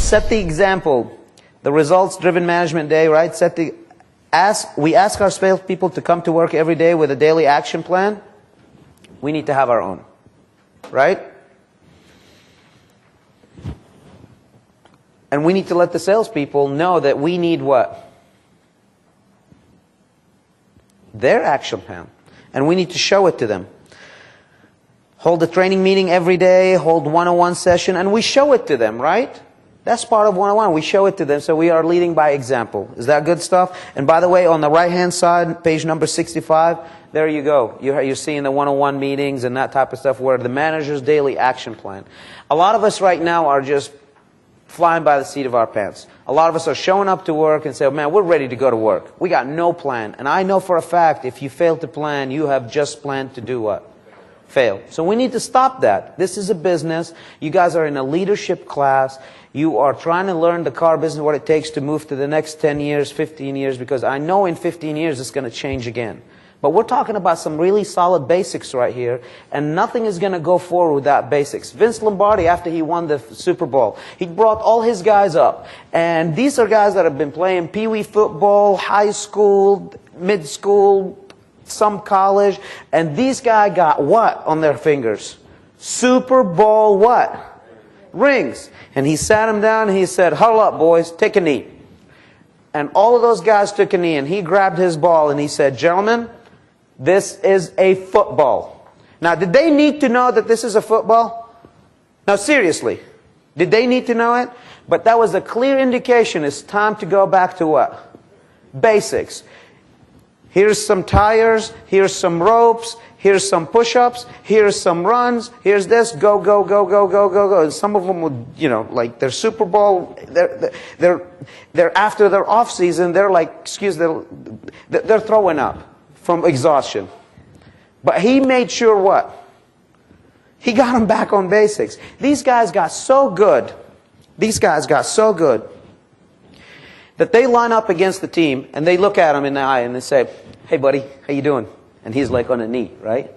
Set the example. The results-driven management day, right? We ask our salespeople to come to work every day with a daily action plan. We need to have our own, right? And we need to let the salespeople know that we need what? Their action plan. And we need to show it to them. Hold a training meeting every day, hold one-on-one session, and we show it to them, right? That's part of one-on-one. We show it to them, so we are leading by example. Is that good stuff? And by the way, on the right-hand side, page number 65, there you go. You're seeing the one-on-one meetings and that type of stuff where the manager's daily action plan. A lot of us right now are just flying by the seat of our pants. A lot of us are showing up to work and say, oh, man, we're ready to go to work. We got no plan. And I know for a fact, if you fail to plan, you have just planned to do what? Fail. So we need to stop that. This is a business. You guys are in a leadership class. You are trying to learn the car business, what it takes to move to the next 10 years, 15 years, because I know in 15 years it's going to change again. But we're talking about some really solid basics right here, and nothing is going to go forward without basics. Vince Lombardi, after he won the Super Bowl, he brought all his guys up. And these are guys that have been playing pee-wee football, high school, mid-school, some college, and these guys got what on their fingers? Super Bowl what? Rings. And he sat them down and he said, huddle up, boys, take a knee. And all of those guys took a knee, and he grabbed his ball and he said, gentlemen, this is a football. Now, did they need to know that this is a football? No, seriously. Did they need to know it? But that was a clear indication. It's time to go back to what? Basics. Here's some tires. Here's some ropes. Here's some push-ups. Here's some runs. Here's this. Go, go, go, go, go, go, go. And some of them would, you know, like their Super Bowl, they're after their off season, they're like, they're throwing up from exhaustion. But he made sure what? He got them back on basics. These guys got so good. These guys got so good that they line up against the team and they look at him in the eye and they say, hey buddy, how you doing? And he's like on a knee, right?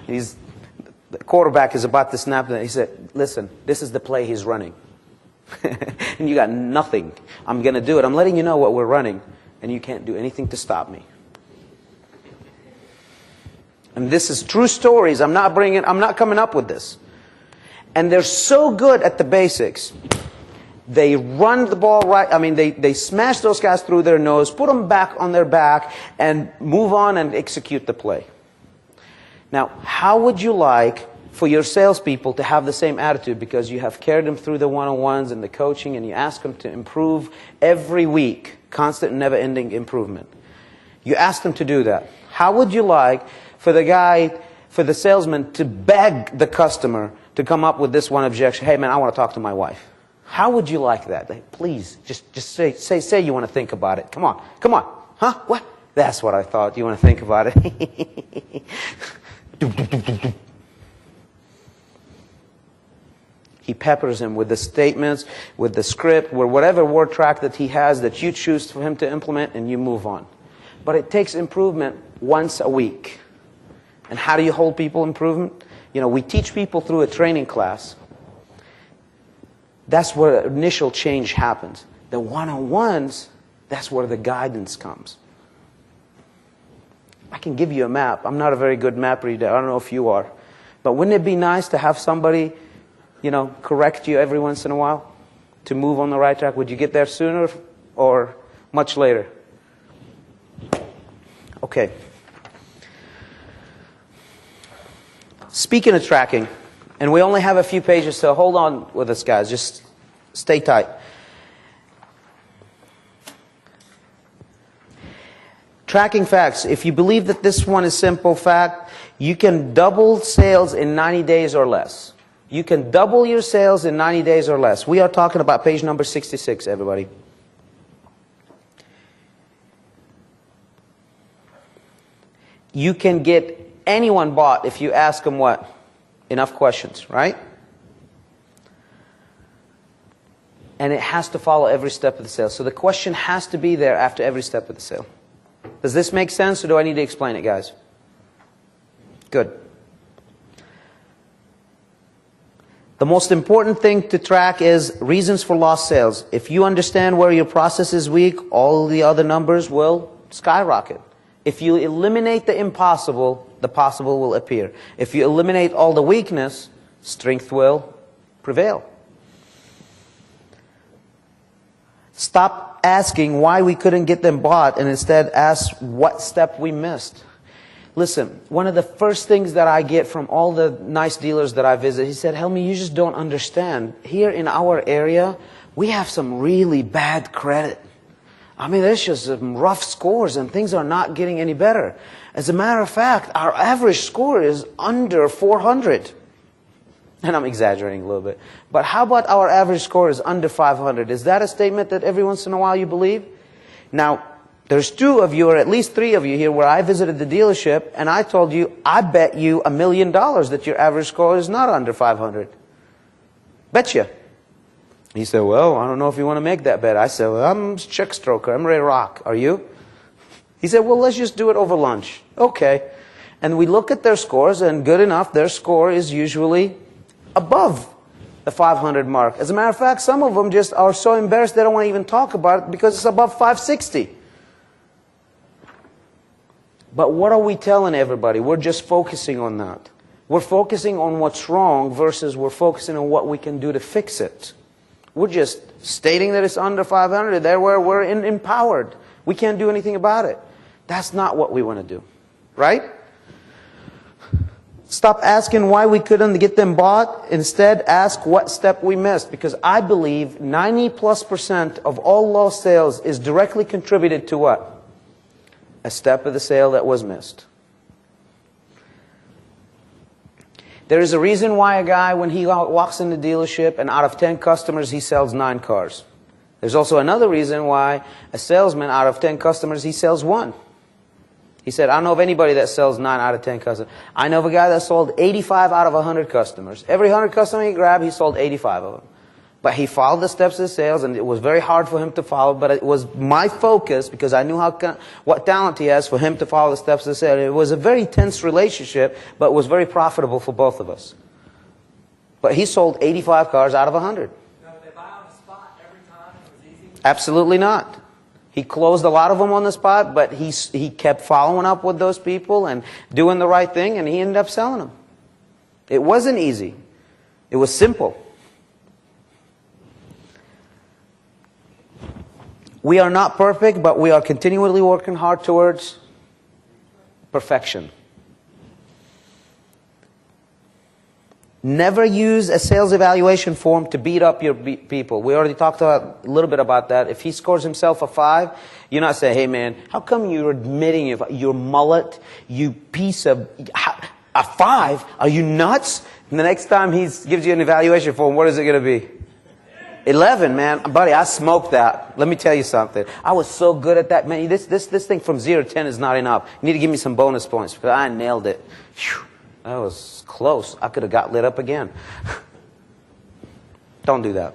The quarterback is about to snap. He said, listen, this is the play he's running. And you got nothing. I'm going to do it. I'm letting you know what we're running. And you can't do anything to stop me. And this is true stories. I'm not coming up with this. And they're so good at the basics. They run the ball right. I mean, they smash those guys through their nose, put them back on their back, and move on and execute the play. Now, how would you like for your salespeople to have the same attitude because you have carried them through the one-on-ones and the coaching and you ask them to improve every week, constant and never-ending improvement? You ask them to do that. How would you like for the salesman to beg the customer to come up with this one objection? Hey man, I want to talk to my wife. How would you like that? Like, please, just say you want to think about it. Come on, come on. Huh? What? That's what I thought. You want to think about it? He peppers him with the statements, with the script, with whatever word track that he has that you choose for him to implement, and you move on. But it takes improvement once a week. And how do you hold people improvement? You know, we teach people through a training class. That's where initial change happens. The one-on-ones, that's where the guidance comes. I can give you a map. I'm not a very good map reader. I don't know if you are. But wouldn't it be nice to have somebody, you know, correct you every once in a while to move on the right track? Would you get there sooner or much later? Okay. Speaking of tracking, and we only have a few pages, so hold on with us, guys. Just stay tight. Tracking facts. If you believe that this one is simple fact, you can double sales in 90 days or less. You can double your sales in 90 days or less. We are talking about page number 66, everybody. You can get anyone bought if you ask them what? Enough questions, right? And it has to follow every step of the sale. So the question has to be there after every step of the sale. Does this make sense, or do I need to explain it, guys? Good. The most important thing to track is reasons for lost sales. If you understand where your process is weak, all the other numbers will skyrocket. If you eliminate the impossible, the possible will appear. If you eliminate all the weakness, strength will prevail. Stop asking why we couldn't get them bought and instead ask what step we missed. Listen, one of the first things that I get from all the nice dealers that I visit, he said, Helmi, you just don't understand. Here in our area, we have some really bad credit. I mean, there's just some rough scores and things are not getting any better. As a matter of fact, our average score is under 400. And I'm exaggerating a little bit. But how about our average score is under 500? Is that a statement that every once in a while you believe? Now, there's 2 of you, or at least 3 of you here, where I visited the dealership, and I told you, I bet you $1 million that your average score is not under 500. Betcha. He said, well, I don't know if you want to make that bet. I said, well, I'm a check stroker. I'm ready to rock. Are you? He said, well, let's just do it over lunch. Okay. And we look at their scores, and good enough, their score is usually above the 500 mark. As a matter of fact, some of them just are so embarrassed they don't want to even talk about it because it's above 560. But what are we telling everybody? We're just focusing on that. We're focusing on what's wrong versus we're focusing on what we can do to fix it. We're just stating that it's under 500. There where we're empowered. We can't do anything about it. That's not what we want to do. Right? Stop asking why we couldn't get them bought. Instead, ask what step we missed. Because I believe 90+% of all lost sales is directly contributed to what? A step of the sale that was missed. There is a reason why a guy, when he walks in the dealership and out of 10 customers, he sells 9 cars. There's also another reason why a salesman, out of 10 customers, he sells 1. He said, I don't know of anybody that sells 9 out of 10 customers. I know of a guy that sold 85 out of 100 customers. Every 100 customers he grabbed, he sold 85 of them. But he followed the steps of sales, and it was very hard for him to follow, but it was my focus, because I knew what talent he has, for him to follow the steps of sales. It was a very tense relationship, but it was very profitable for both of us. But he sold 85 cars out of 100. Now, did they buy on the spot every time? It was easy? Absolutely not. He closed a lot of them on the spot, but he kept following up with those people and doing the right thing, and he ended up selling them. It wasn't easy. It was simple. We are not perfect, but we are continually working hard towards perfection. Never use a sales evaluation form to beat up your people. We already talked a little bit about that. If he scores himself a 5, you're not saying, hey man, how come you're admitting your mullet, you piece of... A 5? Are you nuts? And the next time he gives you an evaluation form, what is it going to be? 11, man. Buddy, I smoked that. Let me tell you something. I was so good at that. Man, this thing from 0 to 10 is not enough. You need to give me some bonus points because I nailed it. Whew, that was close. I could have got lit up again. Don't do that.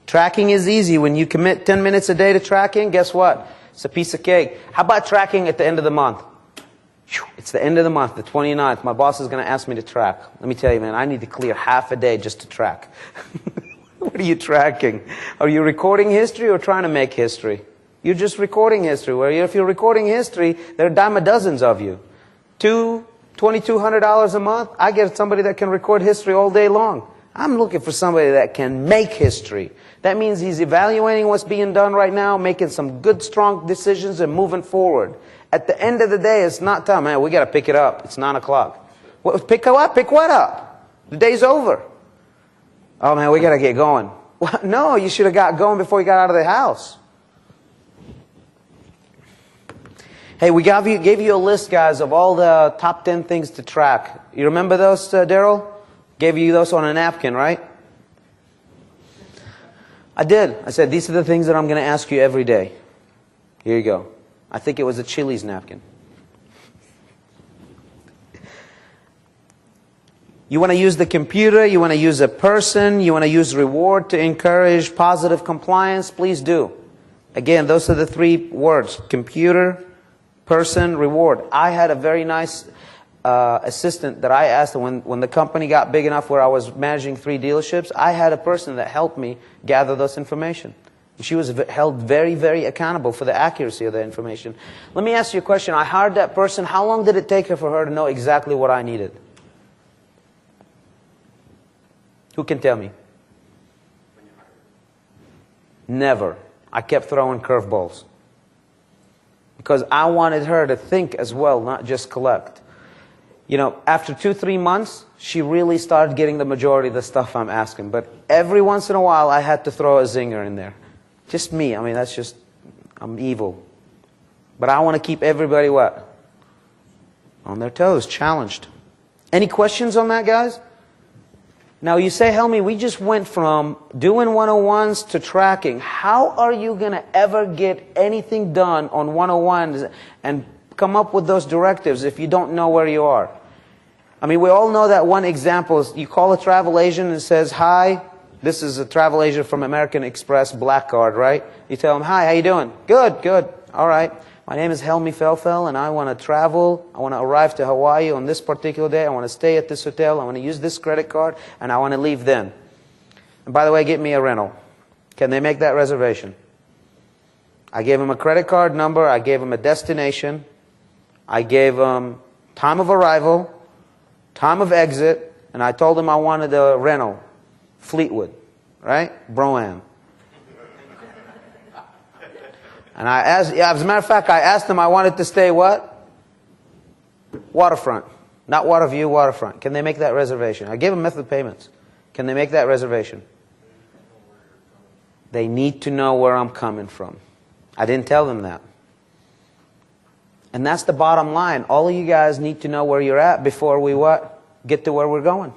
Tracking is easy. When you commit 10 minutes a day to tracking, guess what? It's a piece of cake. How about tracking at the end of the month? It's the end of the month, the 29th. My boss is going to ask me to track. Let me tell you, man, I need to clear half a day just to track. What are you tracking? Are you recording history or trying to make history? You're just recording history. Where if you're recording history, there are dime a dozens of you. $2,200 a month. I get somebody that can record history all day long. I'm looking for somebody that can make history. That means he's evaluating what's being done right now, making some good, strong decisions, and moving forward. At the end of the day, it's not time. Man, we got to pick it up. It's 9 o'clock. Pick up? Pick what up? The day's over. Oh, man, we got to get going. Well, no, you should have got going before you got out of the house. Hey, we gave you a list, guys, of all the top 10 things to track. You remember those, Daryl? Gave you those on a napkin, right? I did. I said, these are the things that I'm going to ask you every day. Here you go. I think it was a Chili's napkin. You want to use the computer, you want to use a person, you want to use reward to encourage positive compliance, please do. Again, those are the 3 words: computer, person, reward. I had a very nice assistant that I asked when the company got big enough where I was managing 3 dealerships, I had a person that helped me gather this information. She was held very, very accountable for the accuracy of the information. Let me ask you a question. I hired that person. How long did it take for her to know exactly what I needed? Who can tell me? Never. I kept throwing curveballs. Because I wanted her to think as well, not just collect. You know, after 2-3 months, she really started getting the majority of the stuff I'm asking. But every once in a while, I had to throw a zinger in there. Just me. I mean, that's just, I'm evil. But I want to keep everybody what? On their toes, challenged. Any questions on that, guys? Now, you say, Helmy, we just went from doing 101s to tracking. How are you going to ever get anything done on 101s and come up with those directives if you don't know where you are? I mean, we all know that one example is you call a travel agent and says, hi, this is a travel agent from American Express Black Card, right? You tell them, hi, how you doing? Good, good. All right. My name is Helmy Felfel, and I want to travel. I want to arrive to Hawaii on this particular day. I want to stay at this hotel. I want to use this credit card, and I want to leave then. And by the way, get me a rental. Can they make that reservation? I gave them a credit card number. I gave them a destination. I gave them time of arrival, time of exit, and I told them I wanted a rental. Fleetwood, right? Bro-Am. And I asked, yeah, as a matter of fact, I asked them I wanted to stay what? Waterfront. Not Waterview, waterfront. Can they make that reservation? I gave them method of payments. Can they make that reservation? They need to know where I'm coming from. I didn't tell them that. And that's the bottom line. All of you guys need to know where you're at before we what? Get to where we're going.